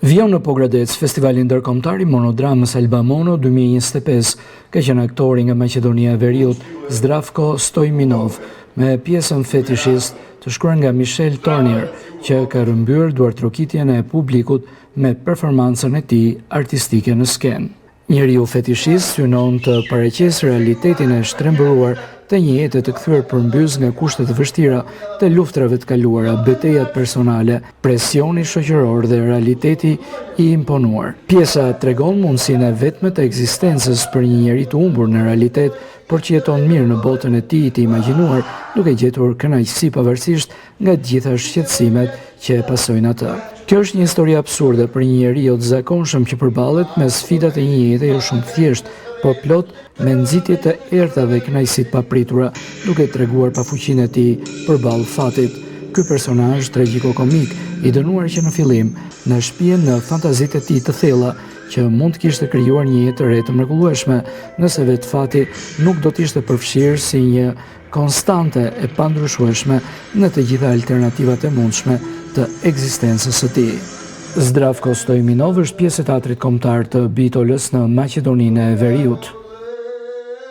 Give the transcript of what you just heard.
Vion në Pogradec, festivali ndërkombëtar i monodramës Albamono 2025, ka qenë aktori nga Maqedonia e Veriut, Zdravko Stojminov, me pjesën Fetishist të shkruar nga Michel Tornier, që ka rrëmbyer duartrokitjen e publikut me performancën e tij artistike në skenë. Njeriu fetishist synon të paraqesë realitetin e shtrembëruar të një jete të kthyer përmbys nga kushte të vështira të luftrave të kaluara, betejat personale, presioni shoqëror dhe realiteti i imponuar. Pjesa tregon mundësinë e vetme të ekzistencës për një njeri të humbur në realitet, por që jeton mirë në botën e tij të imagjinuar, duke gjetur kënaqësi pavarësisht nga të gjitha shqetësimet që pasojnë atë. Kjo është një histori absurde për një njeriu të zakonshëm që përballet me sfidat e një jete jo shumë thjesht, por plot me nxitje të errta dhe kënaqësitë papritura, duke treguar pafuqinë e tij përballë fatit. Ky personazh tragjiko-komik, i dënuar që në fillim na shpihen në fantazitë e tij të thella, që mund të kishte krijuar një jetë të re të mrekullueshme, nëse vetë fati nuk do të ishte përfshirë si një konstante e pandryshueshme në të gjitha alternativat e mundshme të ekzistencës së tij. Zdravko Stojminov është pjesë e teatrit kombëtar të Bitolës në Maqedoninë e Veriut.